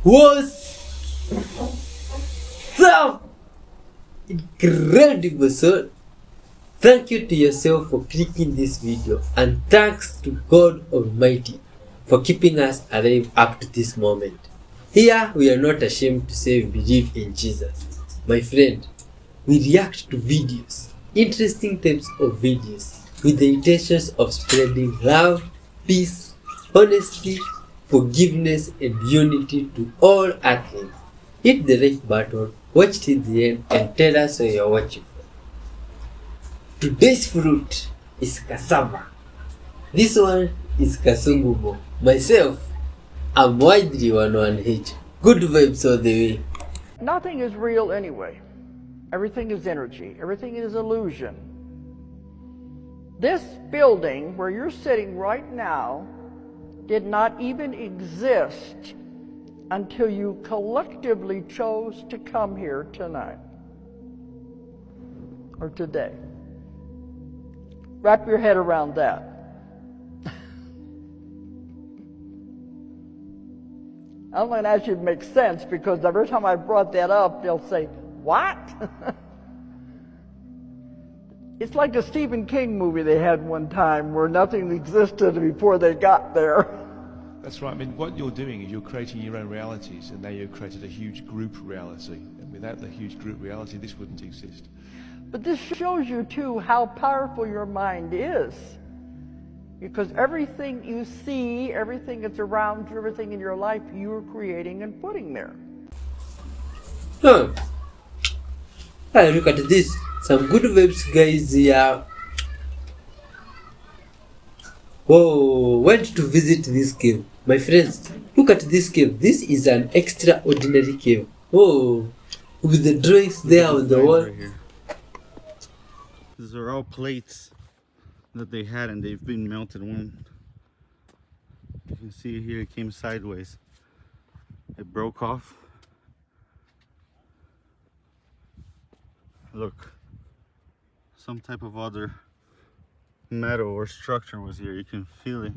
What's up? Incredible soul. Thank you to yourself for clicking this video, and thanks to God Almighty for keeping us alive up to this moment. Here we are not ashamed to say we believe in Jesus. My friend, we react to videos, interesting types of videos, with the intentions of spreading love, peace, honesty, forgiveness, and unity to all earthlings. Hit the like button, watch till the end, and tell us what you're watching for. Today's fruit is cassava. This one is kasungubo. Myself, I'm widely 11H. Good vibes all the way. Nothing is real anyway. Everything is energy. Everything is illusion. This building where you're sitting right now did not even exist until you collectively chose to come here tonight or today. Wrap your head around that. I'm going to ask you to make sense, because every time I brought that up, they'll say, what? It's like a Stephen King movie they had one time where nothing existed before they got there. That's right. I mean, what you're doing is you're creating your own realities, and now you've created a huge group reality. And without the huge group reality, this wouldn't exist. But this shows you, too, how powerful your mind is. Because everything you see, everything that's around you, everything in your life, you're creating and putting there. Look at this. Some good vibes, guys. Here. Whoa, went to visit this cave. My friends, look at this cave. This is an extraordinary cave. Whoa, with the drawings there on the wall. Right here. These are all plates that they had, and they've been melted. One, you can see here, it came sideways. It broke off. Look, some type of other metal or structure was here. You can feel it.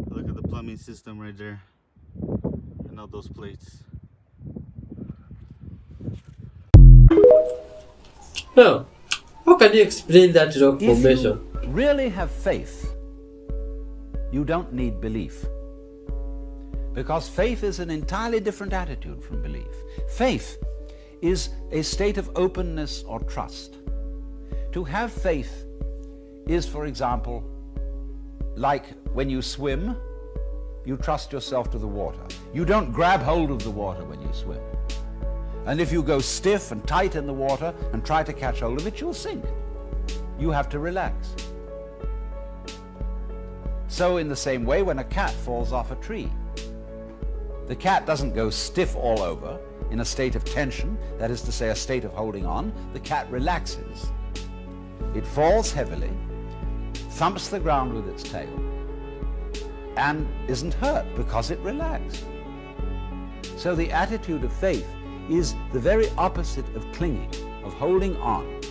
Look at the plumbing system right there, and all those plates. Now, how can you explain that rock If formation? you really have faith, you don't need belief. Because faith is an entirely different attitude from belief. Faith is a state of openness or trust. To have faith is, for example, like when you swim, you trust yourself to the water. You don't grab hold of the water when you swim. And if you go stiff and tight in the water and try to catch hold of it, you'll sink. You have to relax. So in the same way, when a cat falls off a tree, the cat doesn't go stiff all over in a state of tension, that is to say, a state of holding on. The cat relaxes. It falls heavily, thumps the ground with its tail, and isn't hurt because it relaxed. So the attitude of faith is the very opposite of clinging, of holding on.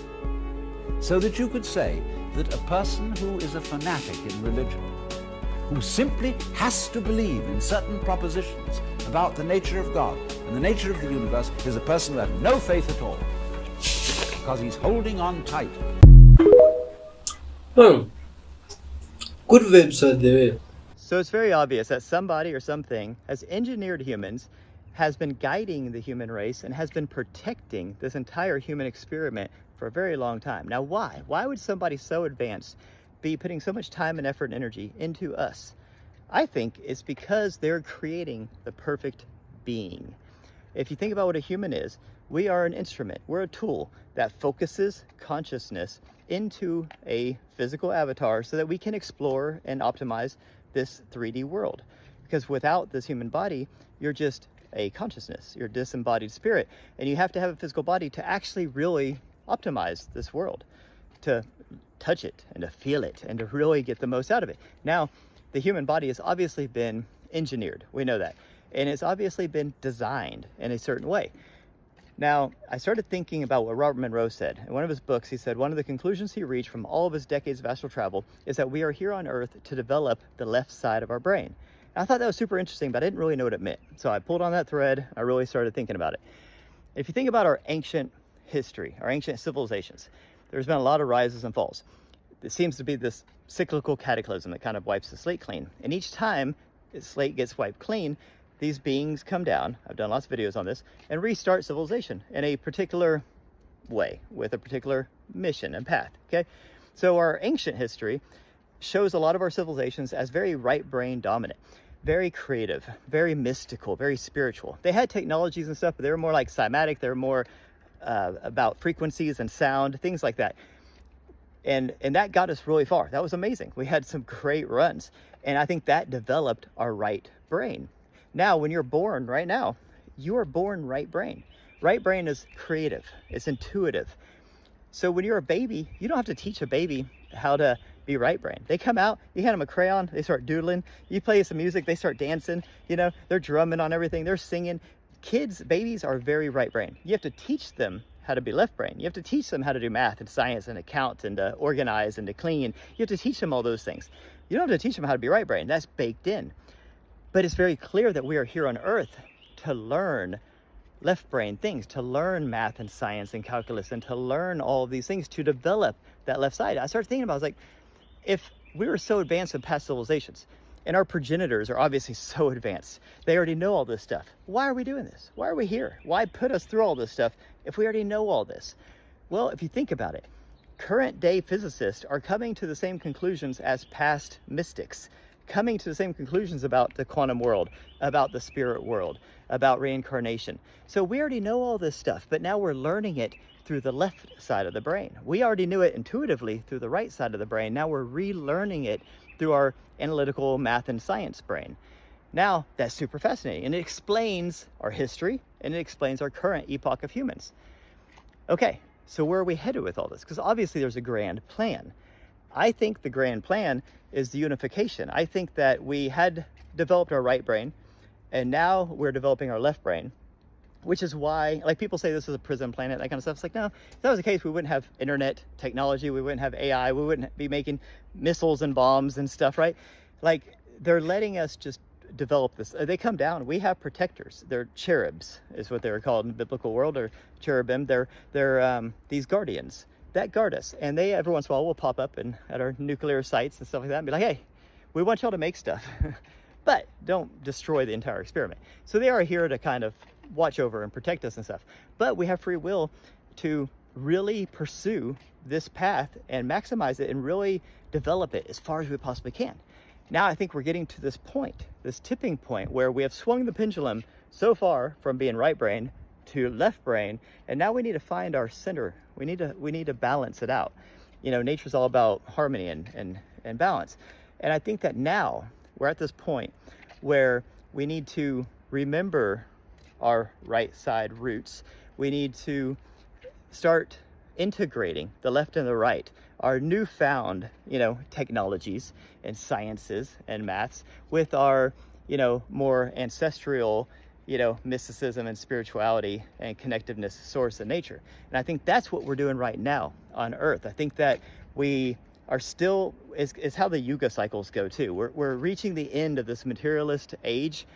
So that you could say that a person who is a fanatic in religion, who simply has to believe in certain propositions about the nature of God and the nature of the universe, is a person who has no faith at all, because he's holding on tight. Good vibes all the way. So it's very obvious that somebody or something has engineered humans, has been guiding the human race, and has been protecting this entire human experiment for a very long time. Now why? Why would somebody so advanced be putting so much time and effort and energy into us? I think it's because they're creating the perfect being. If you think about what a human is, we are an instrument. We're a tool that focuses consciousness into a physical avatar so that we can explore and optimize this 3D world. Because without this human body, you're just a consciousness, you're a disembodied spirit, and you have to have a physical body to actually really optimize this world, to touch it and to feel it and to really get the most out of it. Now, the human body has obviously been engineered, we know that, and it's obviously been designed in a certain way. Now, I started thinking about what Robert Monroe said. In one of his books, he said one of the conclusions he reached from all of his decades of astral travel is that we are here on Earth to develop the left side of our brain. And I thought that was super interesting, but I didn't really know what it meant. So I pulled on that thread. I really started thinking about it. If you think about our ancient history, our ancient civilizations, there's been a lot of rises and falls. It seems to be this cyclical cataclysm that kind of wipes the slate clean. And each time the slate gets wiped clean, these beings come down, I've done lots of videos on this, and restart civilization in a particular way, with a particular mission and path, okay? So our ancient history shows a lot of our civilizations as very right brain dominant, very creative, very mystical, very spiritual. They had technologies and stuff, but they were more like cymatic, they were more about frequencies and sound, things like that. And that got us really far. That was amazing. We had some great runs. And I think that developed our right brain. Now, when you're born right now, you are born right brain. Right brain is creative, it's intuitive. So when you're a baby, you don't have to teach a baby how to be right brain. They come out, you hand them a crayon, they start doodling, you play some music, they start dancing, you know, they're drumming on everything, they're singing. Kids, babies are very right brain. You have to teach them how to be left brain. You have to teach them how to do math and science and account and to organize and to clean. You have to teach them all those things. You don't have to teach them how to be right brain. That's baked in. But it's very clear that we are here on Earth to learn left brain things, to learn math and science and calculus, and to learn all of these things to develop that left side. I started thinking about, I was like, if we were so advanced in past civilizations, and our progenitors are obviously so advanced, they already know all this stuff. Why are we doing this? Why are we here? Why put us through all this stuff if we already know all this? Well, if you think about it, current day physicists are coming to the same conclusions as past mystics, coming to the same conclusions about the quantum world, about the spirit world, about reincarnation. So we already know all this stuff, but now we're learning it through the left side of the brain. We already knew it intuitively through the right side of the brain. Now we're relearning it through our analytical math and science brain. Now that's super fascinating, and it explains our history and it explains our current epoch of humans. Okay, so where are we headed with all this? Because obviously there's a grand plan. I think the grand plan is the unification. I think that we had developed our right brain, and now we're developing our left brain, which is why, like, people say this is a prison planet, that kind of stuff. It's like, no, if that was the case, we wouldn't have internet technology, we wouldn't have AI, we wouldn't be making missiles and bombs and stuff, right? Like, they're letting us just develop this. They come down, we have protectors. They're cherubs, is what they were called in the biblical world, or cherubim. They're these guardians that guard us, and they every once in a while will pop up and at our nuclear sites and stuff like that and be like, hey, we want y'all to make stuff, but don't destroy the entire experiment. So they are here to kind of watch over and protect us and stuff, but we have free will to really pursue this path and maximize it and really develop it as far as we possibly can. Now I think we're getting to this point, this tipping point, where we have swung the pendulum so far from being right brain to left brain, and now we need to find our center. We need to balance it out. You know, nature's all about harmony and balance. And I think that now we're at this point where we need to remember our right side roots. We need to start integrating the left and the right, our newfound, you know, technologies and sciences and maths with our, you know, more ancestral, you know, mysticism and spirituality and connectiveness, source and nature. And I think that's what we're doing right now on Earth. I think that we are still, is how the yuga cycles go too. We're reaching the end of this materialist age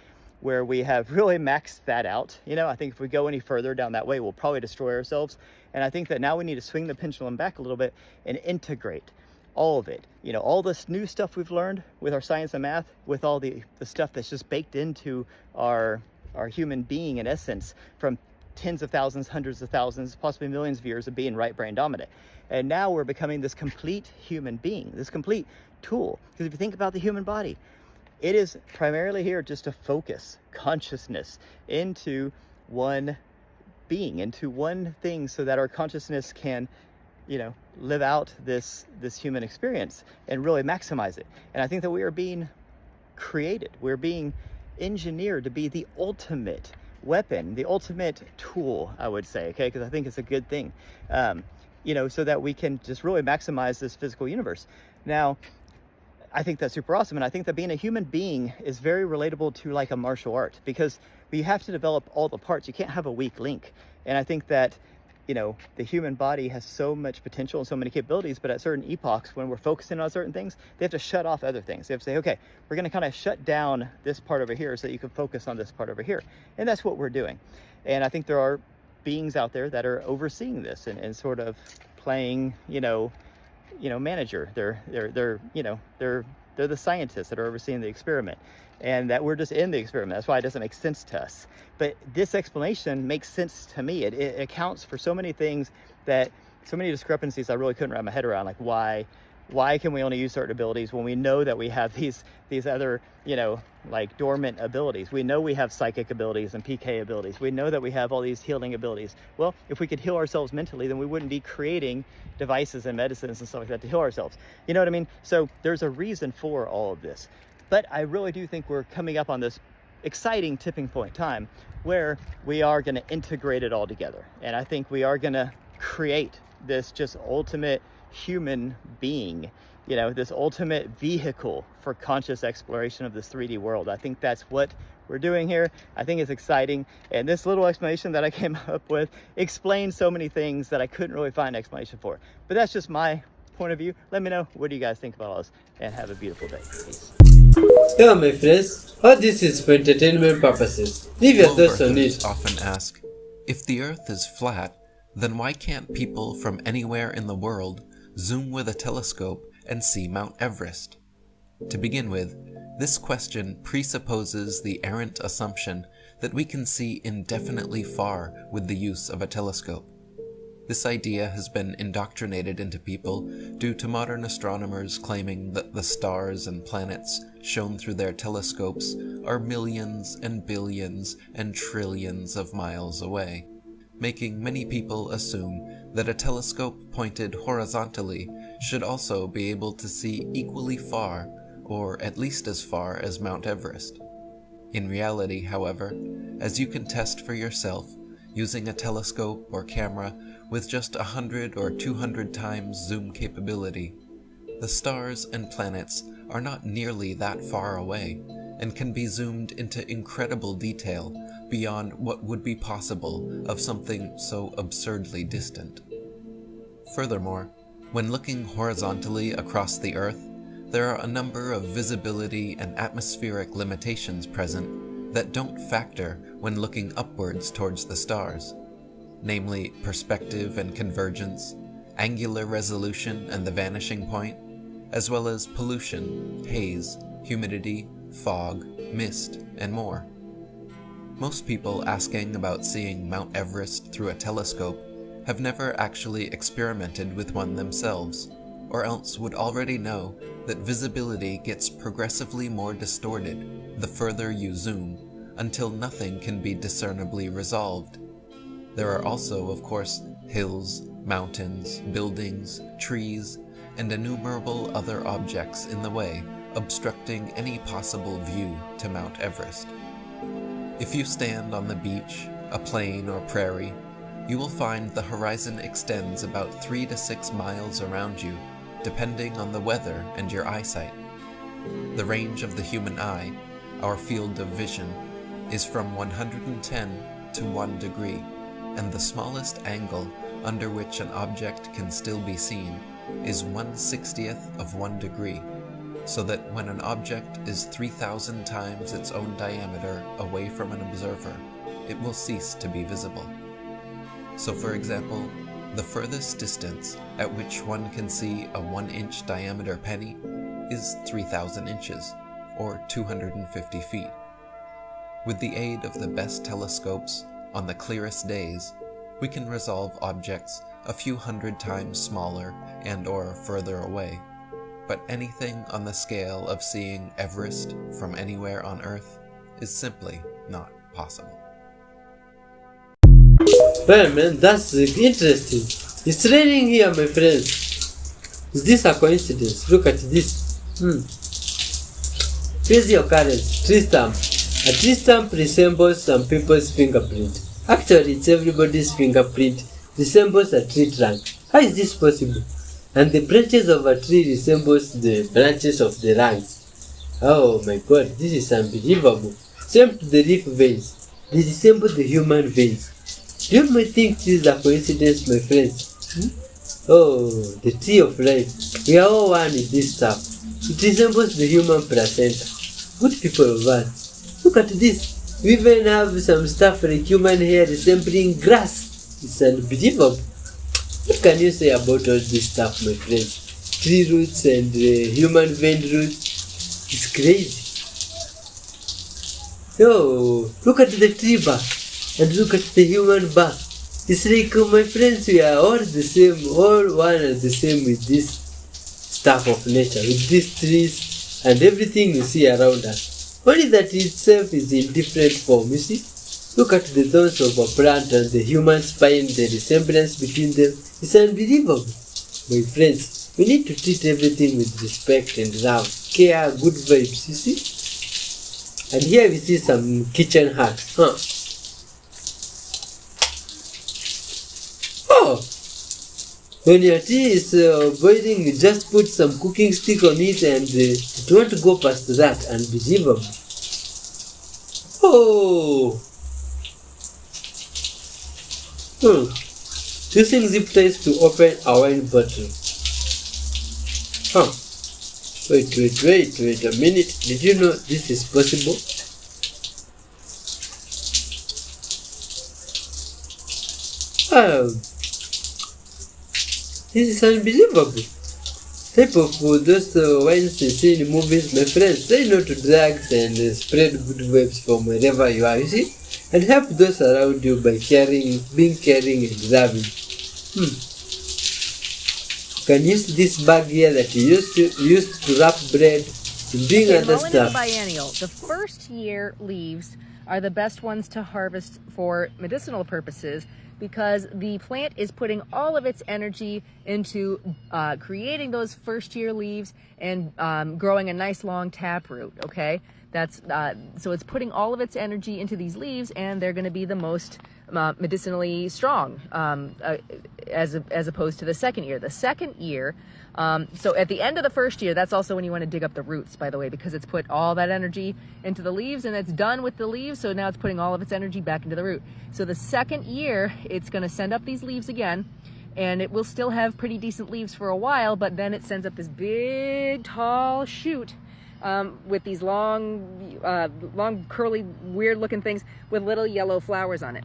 where we have really maxed that out. You know, I think if we go any further down that way, we'll probably destroy ourselves. And I think that now we need to swing the pendulum back a little bit and integrate all of it. You know, all this new stuff we've learned with our science and math, with all the stuff that's just baked into our human being in essence, from tens of thousands, hundreds of thousands, possibly millions of years of being right brain dominant. And now we're becoming this complete human being, this complete tool. Because if you think about the human body, it is primarily here just to focus consciousness into one being, into one thing, so that our consciousness can, you know, live out this human experience and really maximize it. And I think that we are being created, we're being engineered to be the ultimate weapon, the ultimate tool, I would say, okay, because I think it's a good thing, you know, so that we can just really maximize this physical universe. Now, I think that's super awesome. And I think that being a human being is very relatable to like a martial art, because you have to develop all the parts. You can't have a weak link. And I think that, you know, the human body has so much potential and so many capabilities, but at certain epochs, when we're focusing on certain things, they have to shut off other things. They have to say, okay, we're going to kind of shut down this part over here so that you can focus on this part over here. And that's what we're doing. And I think there are beings out there that are overseeing this and sort of playing, manager. They're the scientists that are overseeing the experiment, and that we're just in the experiment. That's why it doesn't make sense to us. But this explanation makes sense to me. It accounts for so many things, that so many discrepancies I really couldn't wrap my head around. Like why can we only use certain abilities when we know that we have these other, like dormant abilities? We know we have psychic abilities and PK abilities. We know that we have all these healing abilities. Well, if we could heal ourselves mentally, then we wouldn't be creating devices and medicines and stuff like that to heal ourselves. You know what I mean? So there's a reason for all of this. But I really do think we're coming up on this exciting tipping point time where we are going to integrate it all together. And I think we are going to create this just ultimate human being, this ultimate vehicle for conscious exploration of this 3D world. I think that's what we're doing here. I think it's exciting. And this little explanation that I came up with explains so many things that I couldn't really find an explanation for. But that's just my point of view. Let me know, what do you guys think about all this? And have a beautiful day. Peace. Yeah, my friends, all this is for entertainment purposes. Leave your thoughts on it. Often ask, if the Earth is flat, then why can't people from anywhere in the world zoom with a telescope and see Mount Everest? To begin with, this question presupposes the errant assumption that we can see indefinitely far with the use of a telescope. This idea has been indoctrinated into people due to modern astronomers claiming that the stars and planets shown through their telescopes are millions and billions and trillions of miles away, making many people assume that a telescope pointed horizontally should also be able to see equally far, or at least as far as Mount Everest. In reality, however, as you can test for yourself, using a telescope or camera with just 100 or 200 times zoom capability, the stars and planets are not nearly that far away and can be zoomed into incredible detail beyond what would be possible of something so absurdly distant. Furthermore, when looking horizontally across the Earth, there are a number of visibility and atmospheric limitations present that don't factor when looking upwards towards the stars, namely perspective and convergence, angular resolution and the vanishing point, as well as pollution, haze, humidity, fog, mist, and more. Most people asking about seeing Mount Everest through a telescope have never actually experimented with one themselves, or else would already know that visibility gets progressively more distorted the further you zoom, until nothing can be discernibly resolved. There are also, of course, hills, mountains, buildings, trees, and innumerable other objects in the way, obstructing any possible view to Mount Everest. If you stand on the beach, a plain or prairie, you will find the horizon extends about 3 to 6 miles around you, depending on the weather and your eyesight. The range of the human eye, our field of vision, is from 110 to 1 degree, and the smallest angle under which an object can still be seen is 1/60th of 1 degree, so that when an object is 3,000 times its own diameter away from an observer, it will cease to be visible. So for example, the furthest distance at which one can see a 1-inch diameter penny is 3,000 inches, or 250 feet. With the aid of the best telescopes, on the clearest days, we can resolve objects a few hundred times smaller and/or further away, but anything on the scale of seeing Everest from anywhere on Earth is simply not possible. Well, man, that's interesting. It's raining here, my friends. Is this a coincidence? Look at this. Crazy occurrence. Tree stump. A tree stump resembles some people's fingerprint. Actually, it's everybody's fingerprint resembles a tree trunk. How is this possible? And the branches of a tree resembles the branches of the lungs. Oh my god, this is unbelievable. Same to the leaf veins. They resemble the human veins. You might think this is a coincidence, my friends. Oh, the tree of life. We are all one in this stuff. It resembles the human placenta. Good people of us. Look at this. We even have some stuff like human hair resembling grass. It's unbelievable. What can you say about all this stuff, my friends? Tree roots and human vein roots. It's crazy. Oh, look at the tree bark and look at the human bark. It's like, my friends, we are all the same, all one and the same with this stuff of nature, with these trees and everything you see around us. Only that itself is in different form, you see? Look at the thorns of a plant and the human spine, the resemblance between them. It's unbelievable. My friends, we need to treat everything with respect and love, care, good vibes, you see? And here we see some kitchen hacks, Oh! When your tea is boiling, you just put some cooking stick on it and it won't go past that. Unbelievable. Oh! Using zip ties to open a wine bottle. Wait a minute. Did you know this is possible? This is unbelievable. Type of those wines you see in movies, my friends. Say no to drugs and spread good vibes from wherever you are, you see? And help those around you by being caring and loving. You can use this bag here that you used to wrap bread and doing other Mowing stuff. is a biennial. The first year leaves are the best ones to harvest for medicinal purposes because the plant is putting all of its energy into creating those first year leaves and growing a nice long taproot, okay? That's so it's putting all of its energy into these leaves and they're going to be the most medicinally strong as opposed to the second year. The second year, so at the end of the first year, that's also when you want to dig up the roots, by the way, because it's put all that energy into the leaves and it's done with the leaves. So now it's putting all of its energy back into the root. So the second year, it's going to send up these leaves again and it will still have pretty decent leaves for a while, but then it sends up this big, tall shoot with these long, curly, weird-looking things with little yellow flowers on it.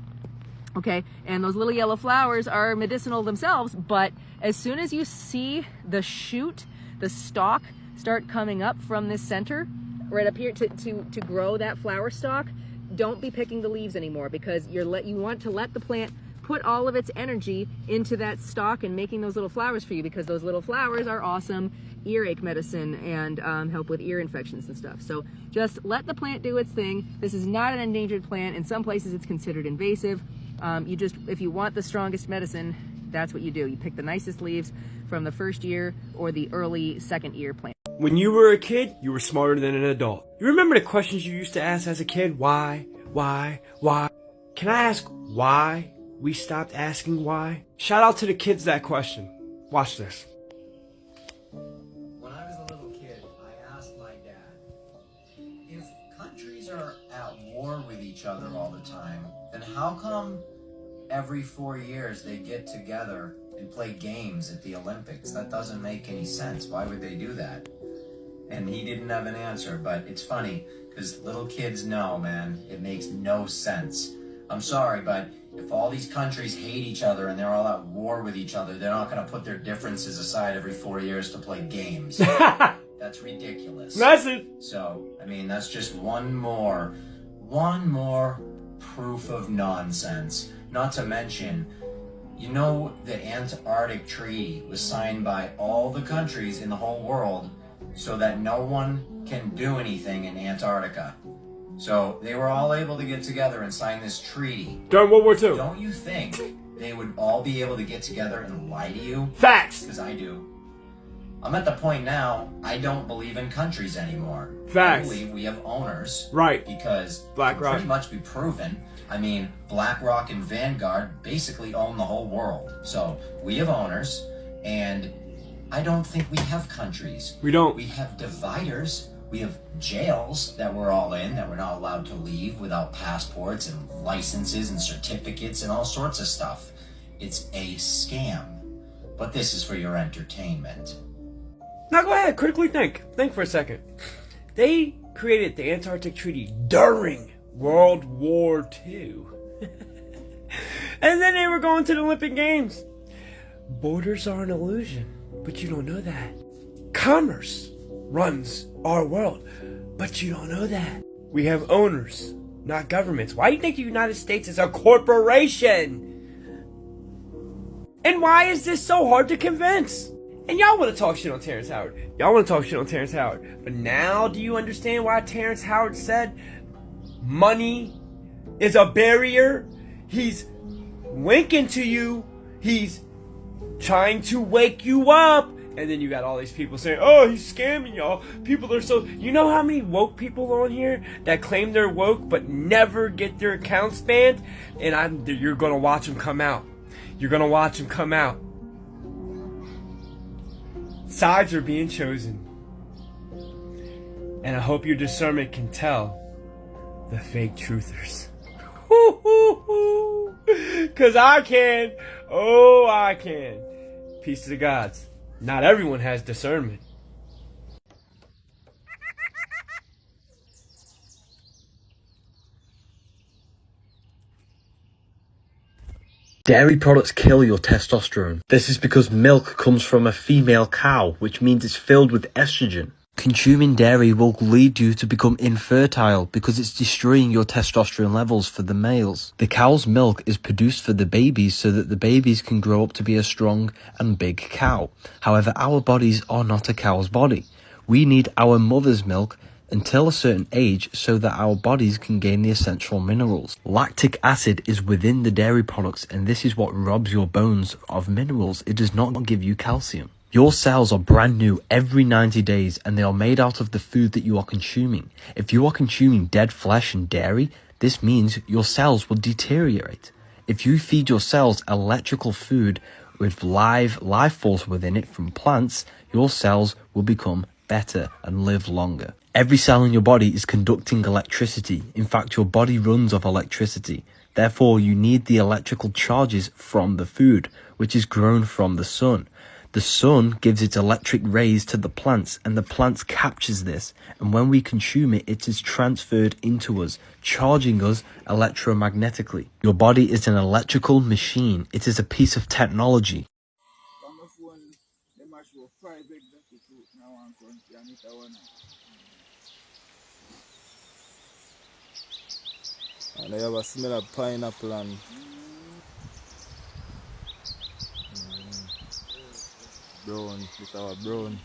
Okay, and those little yellow flowers are medicinal themselves, but as soon as you see the shoot, the stalk start coming up from this center, right up here to grow that flower stalk, don't be picking the leaves anymore because you want to let the plant put all of its energy into that stalk and making those little flowers for you because those little flowers are awesome earache medicine and help with ear infections and stuff. So just let the plant do its thing. This is not an endangered plant. In some places it's considered invasive. If you want the strongest medicine, that's what you do. You pick the nicest leaves from the first year or the early second year plant. When you were a kid, you were smarter than an adult. You remember the questions you used to ask as a kid? Why? Can I ask why we stopped asking why? Shout out to the kids that question. Watch this. When I was a little kid, I asked my dad, if countries are at war with each other all the time, then how come every 4 years they get together and play games at the Olympics? That doesn't make any sense. Why would they do that? And he didn't have an answer, but it's funny because little kids know, man, it makes no sense. I'm sorry, but if all these countries hate each other and they're all at war with each other, they're not going to put their differences aside every 4 years to play games. That's ridiculous. That's it. So, I mean, that's just one more proof of nonsense. Not to mention, you know, the Antarctic Treaty was signed by all the countries in the whole world so that no one can do anything in Antarctica. So they were all able to get together and sign this treaty. During World War II. Don't you think they would all be able to get together and lie to you? Facts. Because I do. I'm at the point now, I don't believe in countries anymore. Facts. I believe we have owners. Right. Because BlackRock. it can pretty much be proven. I mean, BlackRock and Vanguard basically own the whole world. So we have owners, and I don't think we have countries. We don't. We have dividers. We have jails that we're all in, that we're not allowed to leave without passports and licenses and certificates and all sorts of stuff. It's a scam. But this is for your entertainment. Now go ahead, critically think. Think for a second. They created the Antarctic Treaty during World War II. And then they were going to the Olympic Games. Borders are an illusion, but you don't know that. Commerce runs our world, but you don't know that. We have owners, not governments. Why do you think the United States is a corporation? And why is this so hard to convince? And y'all want to talk shit on Terrence Howard. But now do you understand why Terrence Howard said money is a barrier? He's winking to you. He's trying to wake you up. And then you got all these people saying, oh, he's scamming y'all. People are so... You know how many woke people on here that claim they're woke but never get their accounts banned? And you're going to watch them come out. Sides are being chosen. And I hope your discernment can tell the fake truthers. Because I can. Oh, I can. Peace to the gods. Not everyone has discernment. Dairy products kill your testosterone. This is because milk comes from a female cow, which means it's filled with estrogen. Consuming dairy will lead you to become infertile because it's destroying your testosterone levels for the males. The cow's milk is produced for the babies so that the babies can grow up to be a strong and big cow. However, our bodies are not a cow's body. We need our mother's milk until a certain age so that our bodies can gain the essential minerals. Lactic acid is within the dairy products, and this is what robs your bones of minerals. It does not give you calcium. Your cells are brand new every 90 days, and they are made out of the food that you are consuming. If you are consuming dead flesh and dairy, this means your cells will deteriorate. If you feed your cells electrical food with live force within it from plants, your cells will become better and live longer. Every cell in your body is conducting electricity. In fact, your body runs off electricity. Therefore, you need the electrical charges from the food, which is grown from the sun. The sun gives its electric rays to the plants, and the plants captures this, and when we consume it, it is transferred into us, charging us electromagnetically. Your body is an electrical machine. It is a piece of technology. And I have a smell of pineapple and brown, with our brown.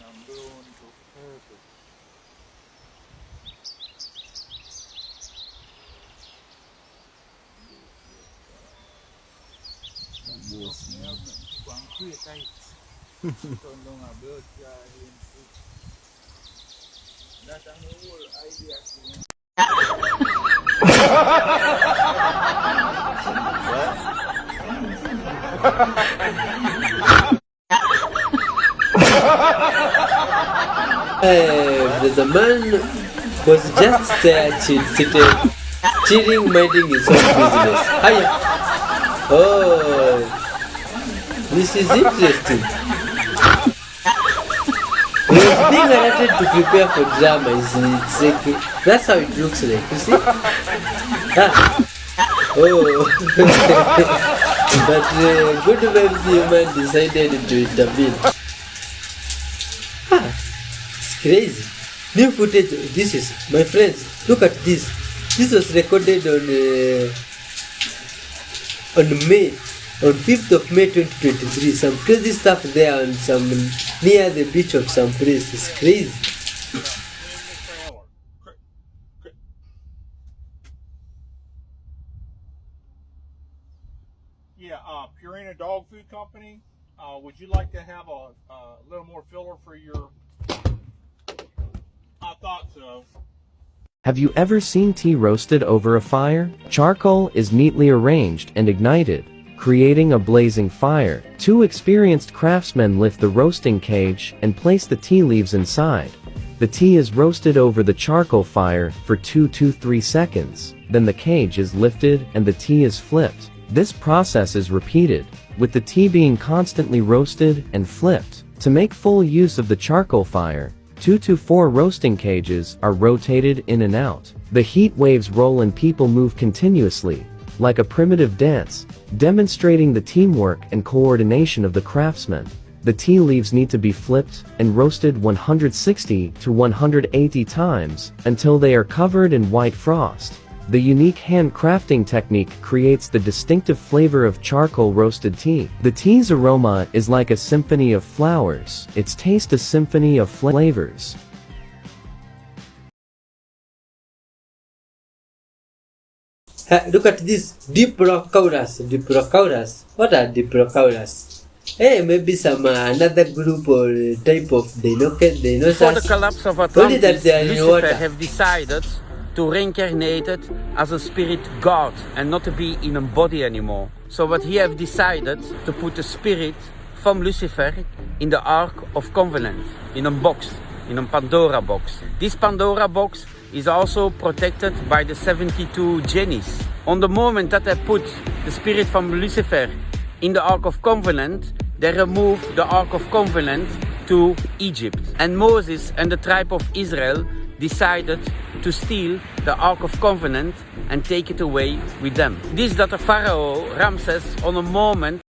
The man was just there chilling, minding his own business. Hiya. Oh, this is interesting. He was being alerted to prepare for drama. It's like, that's how it looks like, you see? Oh. But good vibes human decided to intervene. It's crazy. New footage. This is, my friends, look at this. This was recorded on 5th of May 2023. Some crazy stuff there and some near the beach of some place. It's crazy. Yeah, Purina Dog Food Company. Would you like to have a little more filler for your... I thought so. Have you ever seen tea roasted over a fire? Charcoal is neatly arranged and ignited. creating a blazing fire. 2 experienced craftsmen lift the roasting cage and place the tea leaves inside. The tea is roasted over the charcoal fire for 2 to 3 seconds. Then the cage is lifted and the tea is flipped. This process is repeated, with the tea being constantly roasted and flipped. To make full use of the charcoal fire, 2 to 4 roasting cages are rotated in and out. The heat waves roll and people move continuously, like a primitive dance, demonstrating the teamwork and coordination of the craftsmen. The tea leaves need to be flipped and roasted 160 to 180 times until they are covered in white frost. The unique handcrafting technique creates the distinctive flavor of charcoal roasted tea. The tea's aroma is like a symphony of flowers, its taste a symphony of flavors. Look at this Diplodocus. Diplodocus. What are Diplodocus? Hey, maybe some another group or type of dinosaurs. Before the collapse of Only that Atlantis, they are in Lucifer water. have decided to reincarnate it as a spirit god and not to be in a body anymore. So what he have decided to put the spirit from Lucifer in the Ark of Covenant, in a box, in a Pandora box. This Pandora box is also protected by the 72 genies. On the moment that they put the spirit from Lucifer in the Ark of Covenant, they remove the Ark of Covenant to Egypt. And Moses and the tribe of Israel decided to steal the Ark of Covenant and take it away with them. This that the Pharaoh Ramses on a moment